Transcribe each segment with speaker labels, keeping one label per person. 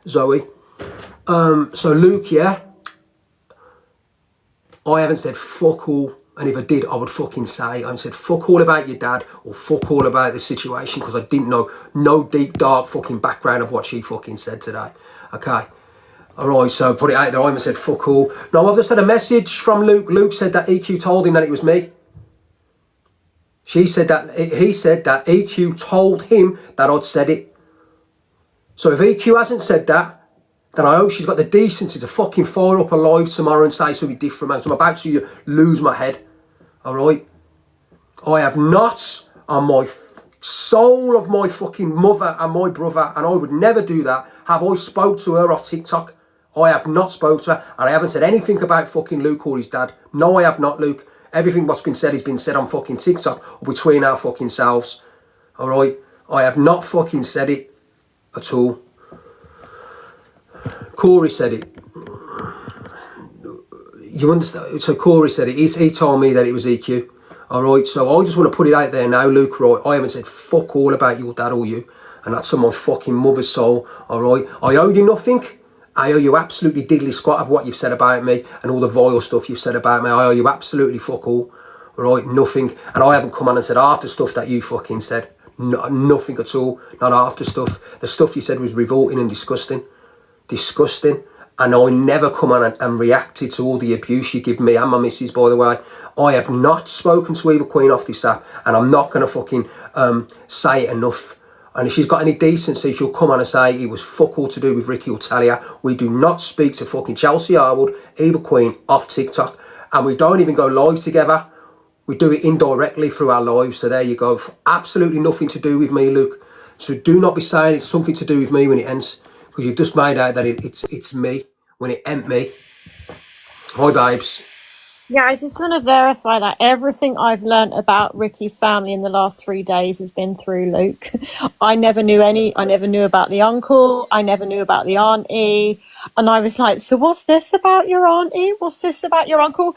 Speaker 1: Zoe. So Luke, yeah, I haven't said fuck all, and if I did, I would fucking say I haven't said fuck all about your dad or fuck all about the situation, because I didn't know no deep dark fucking background of what she fucking said today. Okay. Alright, so put it out there, I haven't said fuck all. No, I've just had a message from Luke. Luke said that EQ told him that it was me. He said that EQ told him that I'd said it. So if EQ hasn't said that, then I hope she's got the decency to fucking fire up a live tomorrow and say something different, mate. I'm about to lose my head. Alright? I have not, on my soul of my fucking mother and my brother, and I would never do that, have I spoke to her off TikTok. I have not spoke to her, and I haven't said anything about fucking Luke or his dad. No, I have not, Luke. Everything what's been said has been said on fucking TikTok or between our fucking selves. Alright? I have not fucking said it at all. Corey said it. You understand? So Corey said it. He told me that it was EQ. Alright, so I just want to put it out there now, Luke, right? I haven't said fuck all about your dad or you. And that's on my fucking mother's soul, alright? I owe you nothing. I owe you absolutely diddly squat of what you've said about me and all the vile stuff you've said about me. I owe you absolutely fuck all, alright? Nothing. And I haven't come on and said half the stuff that you fucking said. No, nothing at all. Not half the stuff. The stuff you said was revolting and disgusting. Disgusting. And I never come on and reacted to all the abuse you give me and my missus, by the way. I have not spoken to Eva Queen off this app, and I'm not going to fucking say it enough. And if she's got any decency, she'll come on and say it was fuck all to do with Ricky or Talia. We do not speak to fucking Chelsea Harwood, Eva Queen off TikTok. And we don't even go live together. We do it indirectly through our lives. So there you go. Absolutely nothing to do with me, Luke. So do not be saying it's something to do with me when it ends, because you've just made out that it's me when it ain't me. Hi, babes.
Speaker 2: Yeah, I just want to verify that everything I've learnt about Ricky's family in the last 3 days has been through Luke. I never knew about the uncle. I never knew about the auntie. And I was like, so what's this about your auntie? What's this about your uncle?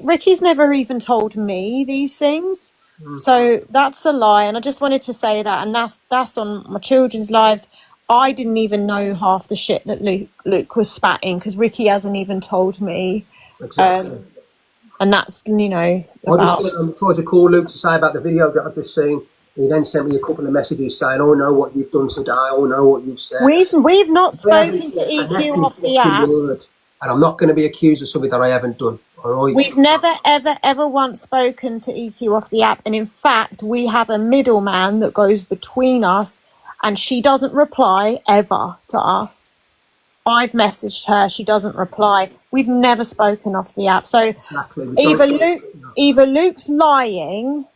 Speaker 2: Ricky's never even told me these things. So that's a lie. And I just wanted to say that. And that's on my children's lives. I didn't even know half the shit that Luke was spatting, because Ricky hasn't even told me.
Speaker 1: Exactly.
Speaker 2: And that's,
Speaker 1: I just tried to call Luke to say about the video that I've just seen. He then sent me a couple of messages saying, "Oh, I know what you've done today. Oh, I know what you've said."
Speaker 2: We've not spoken to EQ off the app.
Speaker 1: And I'm not going to be accused of something that I haven't done. All right?
Speaker 2: We've never, ever once spoken to EQ off the app. And in fact, we have a middleman that goes between us, and she doesn't reply ever to us. I've messaged her, she doesn't reply. We've never spoken off the app. So
Speaker 1: exactly.
Speaker 2: either Luke's lying,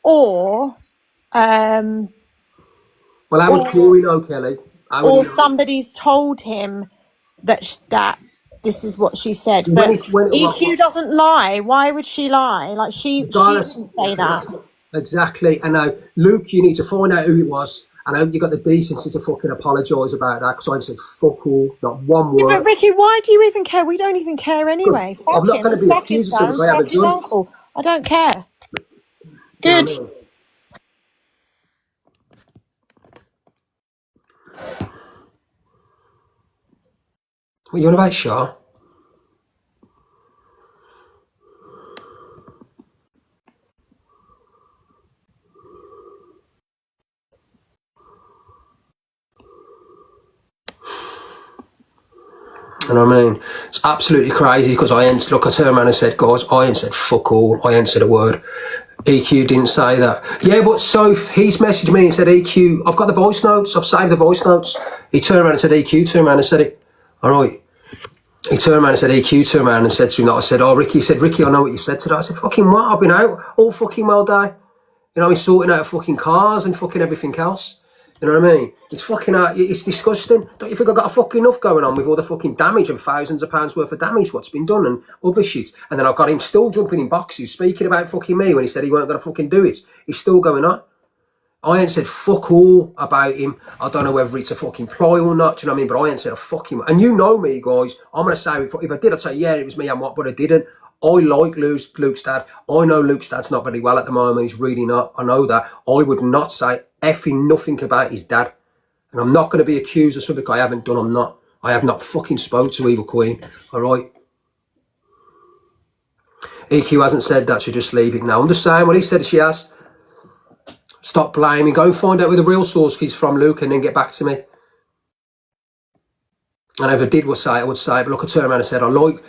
Speaker 2: or
Speaker 1: well, how would Corey know, Kelly?
Speaker 2: Or somebody's told him that this is what she said. But EQ doesn't lie. Why would she lie? Like she didn't say that.
Speaker 1: Exactly. And now, Luke, you need to find out who it was. And I hope you got the decency to fucking apologise about that, because I said fuck all, not one word.
Speaker 2: But Ricky, why do you even care? We don't even care anyway. Fuck
Speaker 1: I'm not going to be accused of something I haven't done.
Speaker 2: Uncle. I don't care. Good.
Speaker 1: You know what you on about, Shaw? And I mean, it's absolutely crazy, because I turned around and said, guys, I ain't said fuck all. I ain't said a word. EQ didn't say that. Yeah, but so he's messaged me and said, EQ, I've got the voice notes. I've saved the voice notes. He turned around and said, EQ turned around and said it. All right. He turned around and said, EQ turned around and said to him that I said, oh, Ricky. He said, Ricky, I know what you said today. I said, fucking what? I've been out all fucking well day. You know, he's sorting out fucking cars and fucking everything else. You know what I mean? It's fucking, it's disgusting. Don't you think I've got a fucking enough going on with all the fucking damage and thousands of pounds worth of damage what's been done and other shit? And then I've got him still jumping in boxes, speaking about fucking me when he said he weren't going to fucking do it. He's still going on. I ain't said fuck all about him. I don't know whether it's a fucking ploy or not, do you know what I mean? But I ain't said a fucking... And you know me, guys. I'm going to say, if I did, I'd say, yeah, it was me and what, but I didn't. I like Luke's dad. I know Luke's dad's not very well at the moment. He's really not. I know that. I would not say effing nothing about his dad. And I'm not going to be accused of something I haven't done. I'm not. I have not fucking spoke to either queen. All right. EQ hasn't said that. She just leave it now. I'm just saying what he said she has. Stop blaming. Go and find out where the real source is from, Luke, and then get back to me. And if I did say it, I would say it. But look, I turned around and said, I like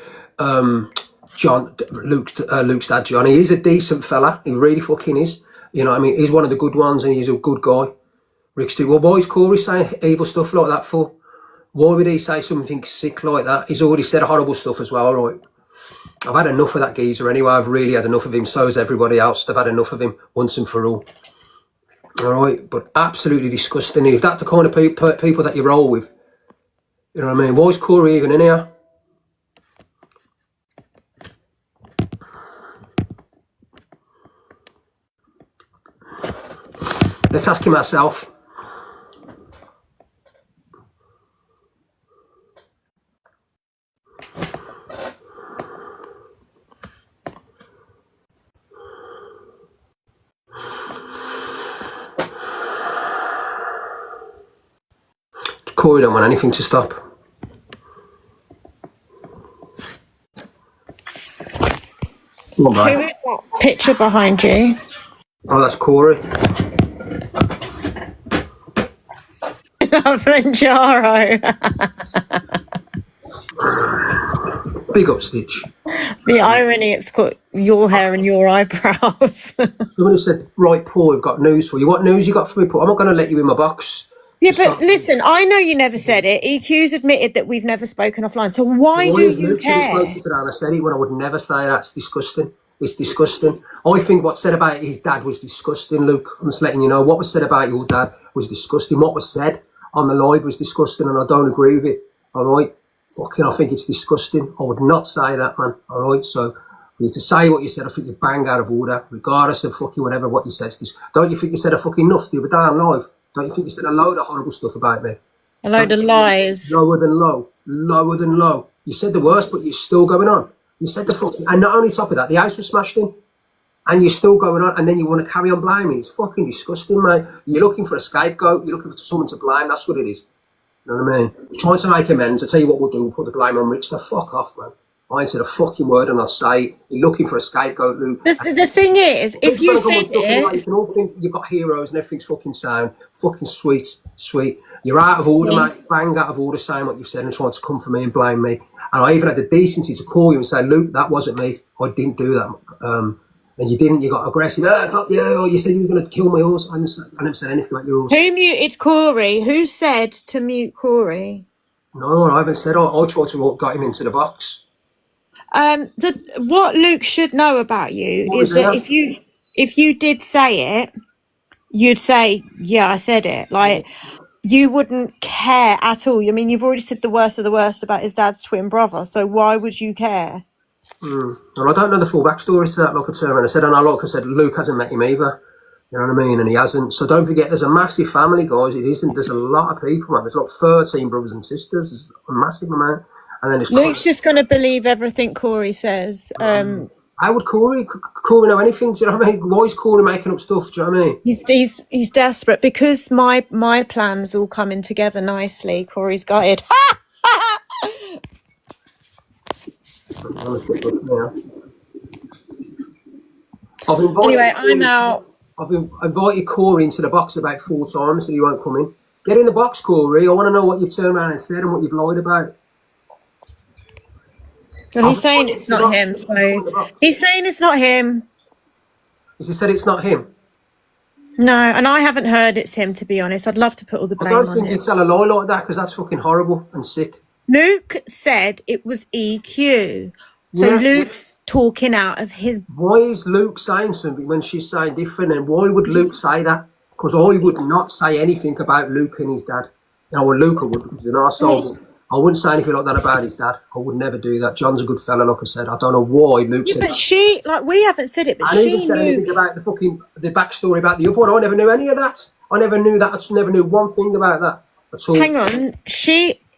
Speaker 1: Luke's dad, John. He is a decent fella. He really fucking is. You know what I mean? He's one of the good ones and he's a good guy. Rick's too. Well, why is Corey saying evil stuff like that for? Why would he say something sick like that? He's already said horrible stuff as well, right? I've had enough of that geezer anyway. I've really had enough of him. So has everybody else. They've had enough of him once and for all. All right? But absolutely disgusting. If that's the kind of people that you roll with, you know what I mean? Why is Corey even in here? Let's ask him ourselves. Corey don't want anything to stop.
Speaker 2: Who is that picture behind you?
Speaker 1: Oh, that's Corey.
Speaker 2: Manjaro.
Speaker 1: Big up, Stitch.
Speaker 2: The irony, it's got your hair and your eyebrows.
Speaker 1: Somebody said, right, Paul, we've got news for you. What news you got for me, Paul? I'm not going to let you in my box.
Speaker 2: Yeah, but listen, I know you never said it. EQ's admitted that we've never spoken offline. So why do you care?
Speaker 1: I said it when I would never say that. It's disgusting. It's disgusting. I think what's said about his dad was disgusting, Luke. I'm just letting you know. What was said about your dad was disgusting. What was said on the live was disgusting, and I don't agree with it. All right? Fucking, I think it's disgusting. I would not say that, man. All right? So, for you to say what you said, I think you bang out of order, regardless of fucking whatever what you said. Don't you think you said a fucking enough the other day on live? Don't you think you said a load of horrible stuff about me?
Speaker 2: A load of lies.
Speaker 1: Lower than low. Lower than low. You said the worst, but you're still going on. You said the fucking... And not only top of that, the house was smashed in. And you're still going on, and then you want to carry on blaming. It's fucking disgusting, mate. You're looking for a scapegoat. You're looking for someone to blame. That's what it is. You know what I mean? You're trying to make amends. I tell you what we'll do. We'll put the blame on Rich. The fuck off, man. I ain't said a fucking word, and I'll say it. You're looking for a scapegoat, Luke.
Speaker 2: The thing is, if you said it...
Speaker 1: Like, you can all think you've got heroes and everything's fucking sound. Fucking sweet, sweet. You're out of order, mate. Bang out of order saying what you've said and trying to come for me and blame me. And I even had the decency to call you and say, Luke, that wasn't me. I didn't do that. And you didn't. You got aggressive. Fuck you. Or you said you was going to kill my horse. I never said anything about your horse.
Speaker 2: Who muted Corey? Who said to mute Corey?
Speaker 1: No, I haven't said. I tried to get him into the box.
Speaker 2: What Luke should know about you is that if you did say it, you'd say, yeah, I said it. Like, you wouldn't care at all. I mean, you've already said the worst of the worst about his dad's twin brother, so why would you care?
Speaker 1: Well, I don't know the full backstory to that, like I turned around and said, and like I said, Luke hasn't met him either. You know what I mean? And he hasn't. So don't forget, there's a massive family, guys. It isn't. There's a lot of people, man. There's like 13 brothers and sisters. There's a massive amount. And then
Speaker 2: Luke's just going to believe everything Corey says.
Speaker 1: How would Corey know anything? Do you know what I mean? Why is Corey making up stuff? Do you know what I mean?
Speaker 2: He's desperate because my plan's all coming together nicely. Corey's gutted. Anyway, I'm out.
Speaker 1: I've invited Corey into the box about 4 times, so he won't come in. Get in the box, Corey. I want to know what you've turned around and said and what you've lied about.
Speaker 2: Well, he's saying it's not him. So he's saying it's not him.
Speaker 1: Has he said it's not him?
Speaker 2: No, and I haven't heard it's him, to be honest. I'd love to put all the blame on him.
Speaker 1: I don't think you'd tell a lie like that because that's fucking horrible and sick.
Speaker 2: Luke said it was EQ. So yeah. Luke's talking out of his...
Speaker 1: Why is Luke saying something when she's saying different? And why would Luke say that? Because I would not say anything about Luke and his dad. You know, well, Luke would, you know, so I wouldn't say anything like that about his dad. I would never do that. John's a good fella, like I said. I don't know why Luke said
Speaker 2: but
Speaker 1: that.
Speaker 2: She, like, we haven't said it, but she
Speaker 1: didn't say anything about the backstory about the other one. I never knew any of that. I never knew that. I never knew one thing about that at all.
Speaker 2: Hang on.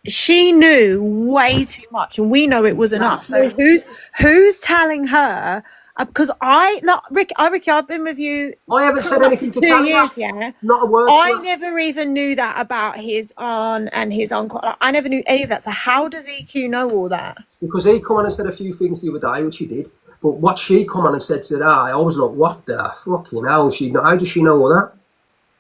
Speaker 2: she knew way too much, and we know it wasn't us. So who's telling her? Because Ricky, I've been with you.
Speaker 1: I haven't said anything to
Speaker 2: 2
Speaker 1: tell
Speaker 2: years,
Speaker 1: you.
Speaker 2: yeah.
Speaker 1: Not a word.
Speaker 2: I never even knew that about his aunt and his uncle. I never knew any of that. So how does EQ know all that?
Speaker 1: Because he come on and said a few things the other day, which he did. But what she come on and said today, I was like, what the fucking hell? How does she know all that?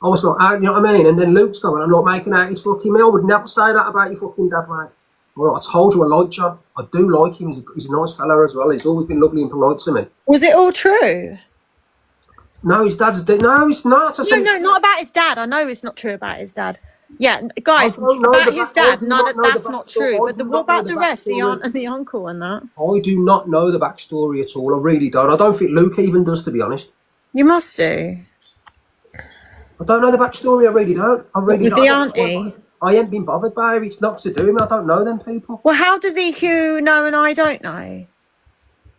Speaker 1: I was like, you know what I mean? And then Luke's going, I'm not making out his fucking meal. I would never say that about your fucking dad, mate. Well, I told you I like John. I do like him. He's a nice fella as well. He's always been lovely and polite to me.
Speaker 2: Was it all true?
Speaker 1: No, his dad's no, it's not.
Speaker 2: No, not about his dad. I know it's not true about his dad. Yeah, guys, about his dad, that's not true. But what about the rest, the aunt and the uncle and that?
Speaker 1: I do not know the backstory at all. I really don't. I don't think Luke even does, to be honest.
Speaker 2: You must do.
Speaker 1: I don't know the backstory. I really don't.
Speaker 2: With the auntie?
Speaker 1: I ain't been bothered by it. It's not to do with me. I don't know them people.
Speaker 2: Well, how does EQ know and I don't know?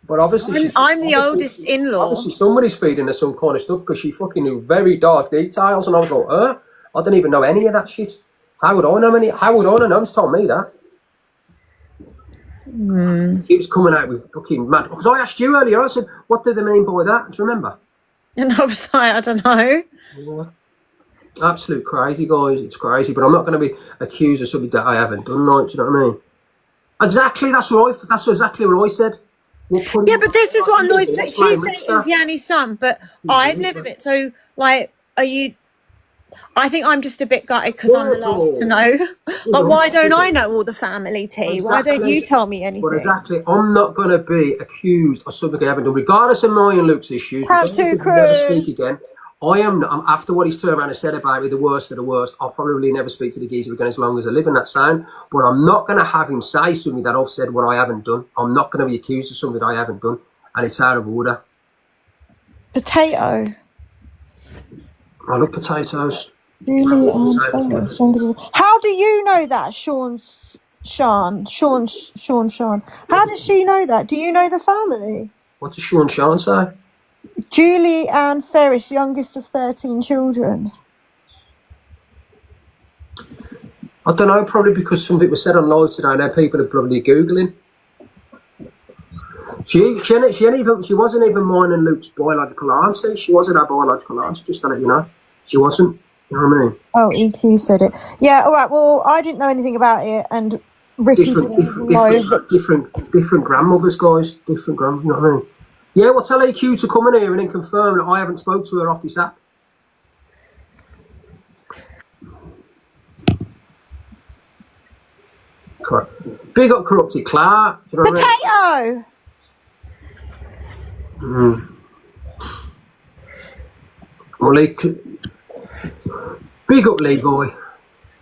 Speaker 1: But obviously,
Speaker 2: I'm the oldest in-law.
Speaker 1: Obviously, somebody's feeding her some kind of stuff because she fucking knew very dark details, and I was like, I don't even know any of that shit. How would I know any? How would I know? No one's told me that. He was coming out with fucking mad. Because I asked you earlier, I said, what did they mean by that? Do you remember?
Speaker 2: And I was like, I don't know.
Speaker 1: Yeah. Absolute crazy, guys. It's crazy, but I'm not going to be accused of something that I haven't done. Like, do you know what I mean? Exactly. That's exactly what I said.
Speaker 2: Yeah, but this is what annoys me. She's dating Vianney's son, but I've never been. So, like, are you? I think I'm just a bit gutted because I'm the last to know. Like, why don't I know all the family tea? Exactly. Why don't you tell me anything?
Speaker 1: But exactly, I'm not going to be accused of something I haven't done, regardless of my and Luke's issues.
Speaker 2: Have to,
Speaker 1: never speak again. I'm after what he's turned around and said about me, the worst of the worst. I'll probably never speak to the geezer again as long as I live in that sound. But I'm not going to have him say something that I've said what I haven't done. I'm not going to be accused of something I haven't done, and it's out of order.
Speaker 2: Potato.
Speaker 1: I love potatoes.
Speaker 2: Really? How do you know that, Sean? How does she know that? Do you know the family?
Speaker 1: What does Sean say?
Speaker 2: Julie Ann Ferris, youngest of 13 children.
Speaker 1: I don't know, probably because something was said on live today. Now people are probably Googling. She wasn't even mine and Luke's biological auntie. She wasn't our biological auntie, just to let you know. She wasn't. You know what I mean?
Speaker 2: Oh, EQ said it. Yeah, all right. Well, I didn't know anything about it, and Ricky
Speaker 1: different grandmothers, guys. Different grandmothers, you know what I mean? Yeah, we'll tell EQ to come in here and then confirm that I haven't spoke to her off this app. Big up corrupted Clark. Do you know
Speaker 2: Potato!
Speaker 1: Well, big up Levi.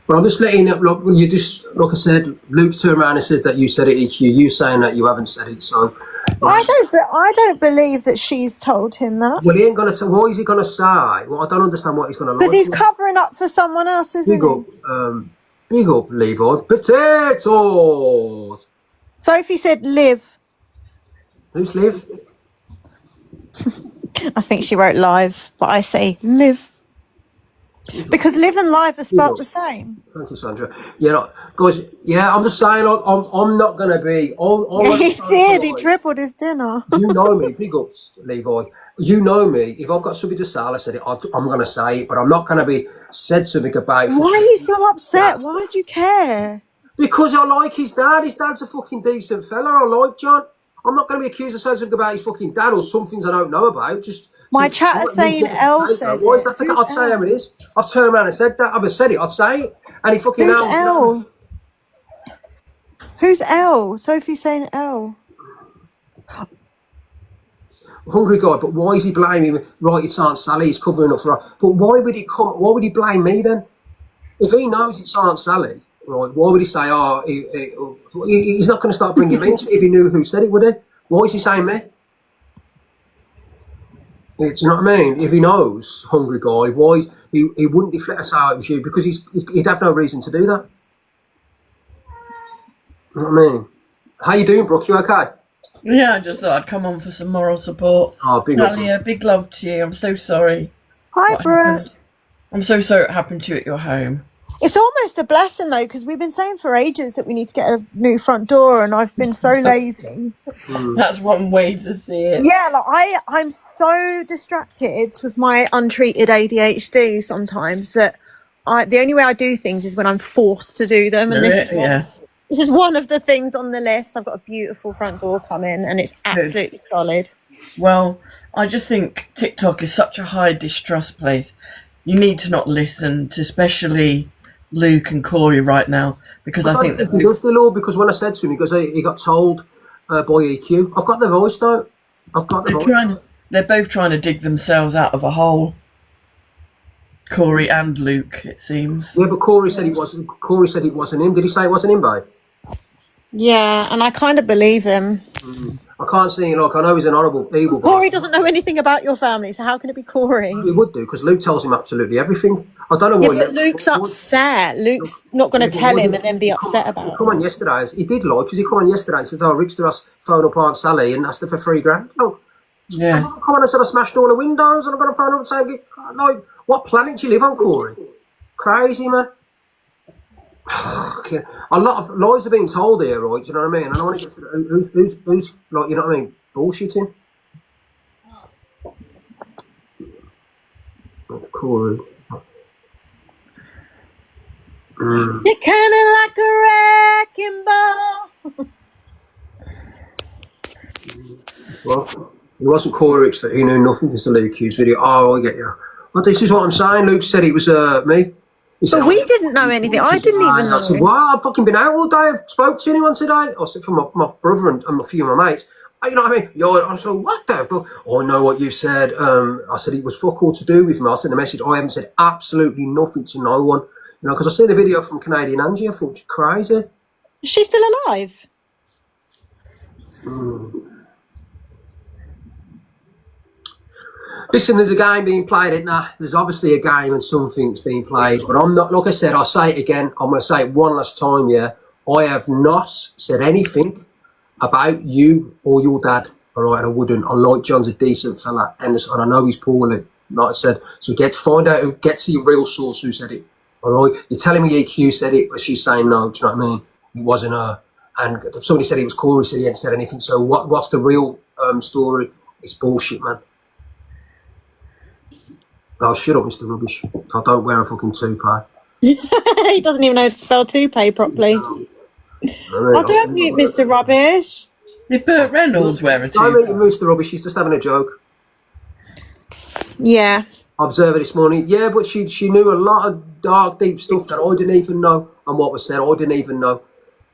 Speaker 1: But I'm just letting up. Look, you just like I said, Luke's turned around and says that you said it. EQ, you saying that you haven't said it. So
Speaker 2: I don't believe that she's told him that.
Speaker 1: Well, he ain't gonna say. Why is he gonna say? Well, I don't understand what he's gonna lie.
Speaker 2: Because he's covering up for someone else, isn't
Speaker 1: he? Big up, Levi. Potatoes.
Speaker 2: Sophie said live.
Speaker 1: Who's live?
Speaker 2: I think she wrote live, but I say live. Because live and live are spelled the same.
Speaker 1: Thank you, Sandra. Yeah, guys. Yeah, I'm just saying. I'm not gonna be.
Speaker 2: He did. He tripled his dinner.
Speaker 1: You know me. Big ups, Levi. You know me. If I've got something to say, I said it. I'm gonna say it, but I'm not gonna be said something about.
Speaker 2: Why are you so upset? Why do you care?
Speaker 1: Because I like his dad. His dad's a fucking decent fella. I like John. I'm not gonna be accused of saying something about his fucking dad or some things I don't know about. Just.
Speaker 2: My chat is saying L said.
Speaker 1: Why is that? I'd say how it is. I've turned around and said that. I've said it. I'd say it. And he fucking.
Speaker 2: Who's L? Who's L? Sophie's saying L.
Speaker 1: Hungry guy, but why is he blaming me? Right, it's Aunt Sally. He's covering up for her. But why would he come? Why would he blame me then? If he knows it's Aunt Sally, right? Why would he say, "Oh, he's not going to start bringing me into it if he knew who said it, would he? Why is he saying me?" Do you know what I mean? If he knows, hungry guy, why he wouldn't deflect us out it was you because he'd have no reason to do that. You know what I mean? How you doing, Brooke? You okay?
Speaker 3: Yeah, I just thought I'd come on for some moral support.
Speaker 1: Oh,
Speaker 3: Talia, big love to you. I'm so sorry.
Speaker 2: Hi, Brooke.
Speaker 3: I'm so sorry it happened to you at your home.
Speaker 2: It's almost a blessing though, because we've been saying for ages that we need to get a new front door, and I've been so lazy.
Speaker 3: That's one way to see it.
Speaker 2: Yeah, like I'm so distracted with my untreated ADHD sometimes that the only way I do things is when I'm forced to do them, and this is one of the things on the list. I've got a beautiful front door coming, and it's absolutely solid.
Speaker 3: Well, I just think TikTok is such a high distrust place. You need to not listen to especially Luke and Corey right now, because I think that
Speaker 1: he does the law, because when I said to him, because he got told by EQ, I've got the voice note.
Speaker 3: They're both trying to dig themselves out of a hole. Corey and Luke, it seems.
Speaker 1: Yeah, but Corey said it wasn't. Corey said it wasn't him. Did he say it wasn't him, babe?
Speaker 2: Yeah, and I kind of believe him.
Speaker 1: I can't see. Like, I know he's an horrible, evil guy.
Speaker 2: Corey doesn't know anything about your family, so how can it be Corey?
Speaker 1: He would do, because Luke tells him absolutely everything. I don't know why.
Speaker 2: Yeah, but Luke's upset. Luke's not going to tell him and then be upset about it.
Speaker 1: He come on yesterday. He did lie, because he come on yesterday and said, "Oh, Rick Ross phoned up Aunt Sally and asked her for $3,000." No,
Speaker 3: Yeah.
Speaker 1: come on and said I smashed all the windows and I'm going to phone up and say, like, what planet do you live on, Corey? Crazy, man. A lot of lies are being told here, right? Do you know what I mean? And I want to get to who's like, you know what I mean, bullshitting. That's Corey.
Speaker 2: You're coming like a wrecking ball.
Speaker 1: Well, it wasn't Corey that he knew nothing because the Luke Hughes video. Oh, I get you. Well, this is what I'm saying. Luke said it was me.
Speaker 2: But we didn't know anything. I didn't even know.
Speaker 1: I said, well, I've fucking been out all day. I've spoke to anyone today. I said, from my brother and a few of my mates. You know what I mean? I said, what the fuck? Oh, I know what you said. I said, it was fuck all to do with me. I sent a message. I haven't said absolutely nothing to no one. You know, because I see the video from Canadian Angie. I thought, you're crazy.
Speaker 2: Is she still alive?
Speaker 1: Listen, there's a game being played, isn't there? There's obviously a game and something's being played. But I'm not, like I said, I'll say it again. I'm going to say it one last time, yeah. I have not said anything about you or your dad, all right? I wouldn't. I like John's a decent fella, and I know he's poorly, like I said. So find out, get to your real source who said it, all right? You're telling me EQ said it, but she's saying no, do you know what I mean? It wasn't her. And somebody said it was Corey, said he hadn't said anything. So what's the real story? It's bullshit, man. Oh, shut up, Mr. Rubbish. I don't wear a fucking toupee.
Speaker 2: He doesn't even know how to spell toupee properly. I don't mute Mr. Rubbish.
Speaker 3: Did Burt Reynolds wear a
Speaker 1: Don't
Speaker 3: toupee?
Speaker 1: mute Mr. Rubbish, she's just having a joke.
Speaker 2: Yeah.
Speaker 1: I observed her this morning. Yeah, but she knew a lot of dark, deep stuff that I didn't even know. And what was said, I didn't even know.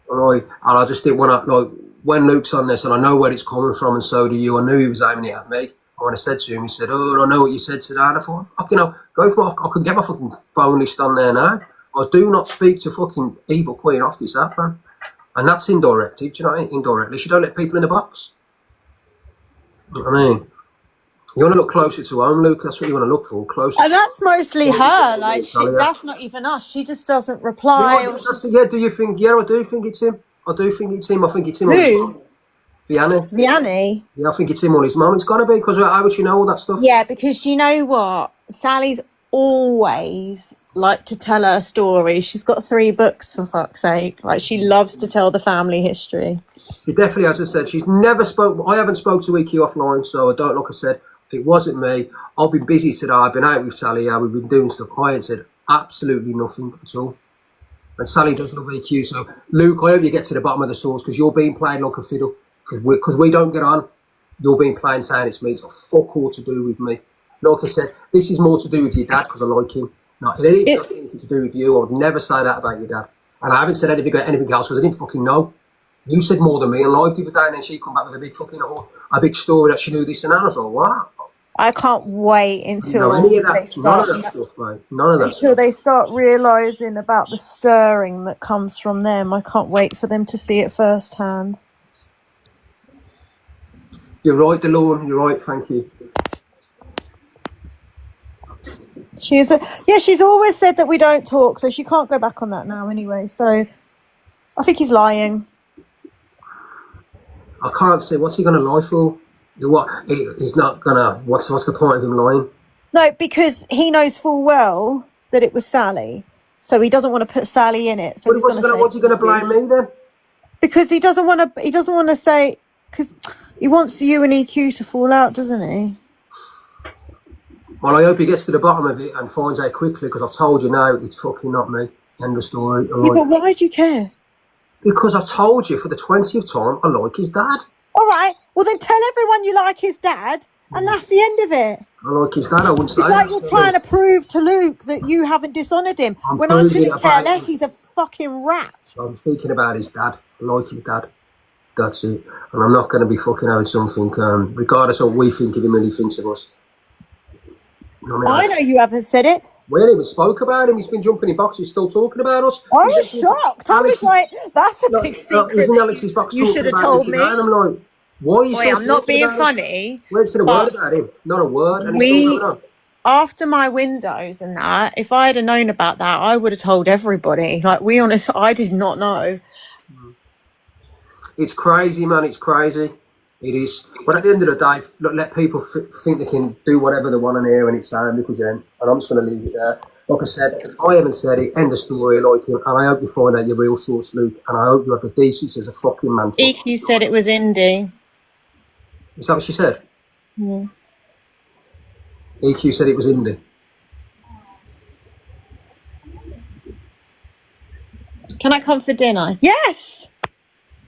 Speaker 1: All right. And I just didn't want to, like, when Luke's on this, and I know where it's coming from, and so do you, I knew he was aiming it at me. When I said to him, he said, "Oh, I know what you said today." And I thought, fucking hell, go for I can get my fucking phone list on there now. I do not speak to fucking Evil Queen off this app, man. And that's indirective, do you know what I mean? Indirectly. She don't let people in the box. You know what I mean? You want to look closer to home, Luke. That's what you want to look for, closer.
Speaker 2: And that's mostly her. Like, that's not even us. She just doesn't reply.
Speaker 1: Do you think, yeah, I do think it's him. I think it's him
Speaker 2: Who?
Speaker 1: Vianney. Yeah, I think it's him on his mum. It's got to be, because how would she know all that stuff?
Speaker 2: Yeah, because you know what? Sally's always like to tell her story. She's got 3 books, for fuck's sake. Like, she loves to tell the family history.
Speaker 1: She definitely, as I said, she's never spoke. I haven't spoke to EQ offline, so I don't, like I said, it wasn't me. I've been busy today. I've been out with Sally. We've been doing stuff. I ain't said absolutely nothing at all. And Sally does love EQ, so Luke, I hope you get to the bottom of the source, because you're being played like a fiddle. Because we don't get on, you're being playing saying it's me. It's got fuck all to do with me. Like I said, this is more to do with your dad, because I like him. No, it ain't anything to do with you. I would never say that about your dad. And I haven't said anything else because I didn't fucking know. You said more than me in live the other day, and then she come back with a big fucking a big story that she knew this and that. And I was like, what?
Speaker 2: I can't wait until they start.
Speaker 1: None of that stuff, mate. None of that
Speaker 2: until
Speaker 1: stuff.
Speaker 2: they start realising about the stirring that comes from them. I can't wait for them to see it firsthand.
Speaker 1: You're right, DeLorne. You're right. Thank you.
Speaker 2: She's always said that we don't talk, so she can't go back on that now anyway. So I think he's lying.
Speaker 1: I can't say what's he going to lie for. What? He's not gonna. What's the point of him lying?
Speaker 2: No, because he knows full well that it was Sally. So he doesn't want to put Sally in it. So he's going to say,
Speaker 1: What's he going to blame me then?
Speaker 2: because he doesn't want to. He doesn't want to say, because he wants you and EQ to fall out, doesn't he?
Speaker 1: Well, I hope he gets to the bottom of it and finds out quickly, because I've told you now, it's fucking not me. End of story.
Speaker 2: Yeah, but why do you care?
Speaker 1: Because I've told you for the 20th time, I like his dad.
Speaker 2: All right. Well, then tell everyone you like his dad, and that's the end of it.
Speaker 1: I like his dad, I wouldn't say
Speaker 2: It's like
Speaker 1: that.
Speaker 2: you're trying to prove to Luke that you haven't dishonoured him,
Speaker 1: I'm
Speaker 2: when I
Speaker 1: proving
Speaker 2: couldn't
Speaker 1: it
Speaker 2: care
Speaker 1: about
Speaker 2: less.
Speaker 1: him.
Speaker 2: He's a fucking rat.
Speaker 1: I'm speaking about his dad. I like his dad. That's it. And I'm not going to be fucking having something, regardless of what we think of him and he thinks of us.
Speaker 2: I know you haven't said it.
Speaker 1: We ain't even spoke about him. He's been jumping in boxes, still talking about us.
Speaker 2: I was shocked. I was like, that's a big secret.
Speaker 1: Isn't Alex's box
Speaker 2: You
Speaker 1: talking
Speaker 2: should have
Speaker 1: about
Speaker 2: told
Speaker 1: Ricky
Speaker 2: me.
Speaker 1: Man? I'm like, why are you
Speaker 2: Wait,
Speaker 1: still
Speaker 2: I'm not
Speaker 1: talking
Speaker 2: being
Speaker 1: about us?
Speaker 2: funny.
Speaker 1: We ain't said a word about him. Not a word. And it's still going on.
Speaker 2: After my windows and that, if I had known about that, I would have told everybody. Like, I did not know.
Speaker 1: It's crazy, man. It's crazy. It is. But at the end of the day, let people think they can do whatever they want on here and it's time because then. And I'm just going to leave it there. Like I said, I haven't said it. End of story. Like him, and I hope you find out your real source, Luke. And I hope you have the decency as a fucking man.
Speaker 2: EQ said it was Indy.
Speaker 1: Is that what she said?
Speaker 2: Yeah.
Speaker 1: EQ said it was Indy.
Speaker 2: Can I come for dinner? Yes.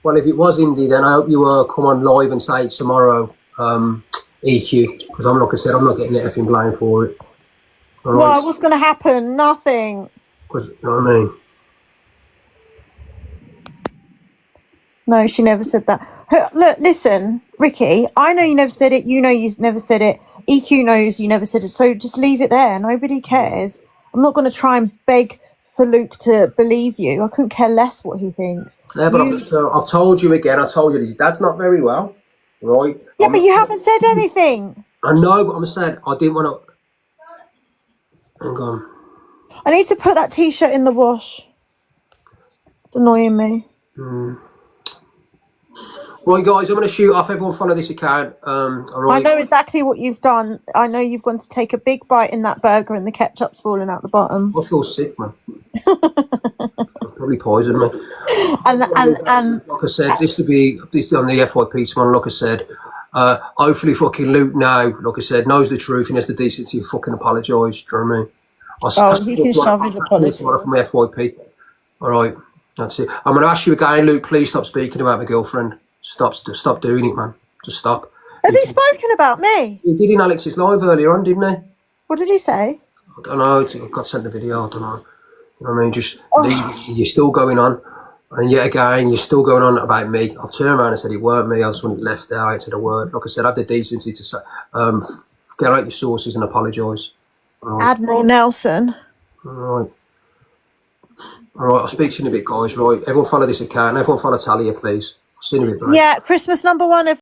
Speaker 1: Well, if it was Indy, then I hope you come on live and say it tomorrow, EQ, because I'm like I said, I'm not getting anything blamed for it. All right?
Speaker 2: Well, what's going to happen? Nothing.
Speaker 1: Because, you know what I mean?
Speaker 2: No, she never said that. Look, listen, Ricky, I know you never said it. You know you never said it. EQ knows you never said it. So just leave it there. Nobody cares. I'm not going to try and beg for Luke to believe you. I couldn't care less what he thinks.
Speaker 1: Yeah, but I've told you again. I told you his dad's not very well, right?
Speaker 2: Yeah, but you haven't said anything.
Speaker 1: I know, but I'm saying I didn't want to. Hang on.
Speaker 2: I need to put that T-shirt in the wash. It's annoying me.
Speaker 1: Right, guys, I'm going to shoot off. Everyone follow this account. All right.
Speaker 2: I know exactly what you've done. I know you've gone to take a big bite in that burger and the ketchup's falling out the bottom.
Speaker 1: I feel sick, man. Probably poisoned me.
Speaker 2: And
Speaker 1: Like I said, this on the FYP one. Like I said, hopefully, fucking Luke now, like I said, knows the truth and has the decency to fucking apologise. Do you know what I mean?
Speaker 2: he can shove his apology.
Speaker 1: From my FYP. All right, that's it. I'm going to ask you again, Luke. Please stop speaking about my girlfriend. Stop doing it, man. Just stop.
Speaker 2: Has he spoken about me?
Speaker 1: He did in Alex's live earlier on, didn't he?
Speaker 2: What did he say?
Speaker 1: I don't know. I got sent the video. I don't know. You know what I mean? Just you're still going on, and yet again you're still going on about me. I've turned around and said it weren't me. I just when it left there, I ain't said a word. Like I said, I have the decency to say, get out your sources and apologise. Right.
Speaker 2: Admiral Nelson.
Speaker 1: All right. All right. I'll speak to you in a bit, guys. Right. Everyone follow this account. Everyone follow Talia, please. See you in a bit, bro.
Speaker 2: Yeah, Christmas #1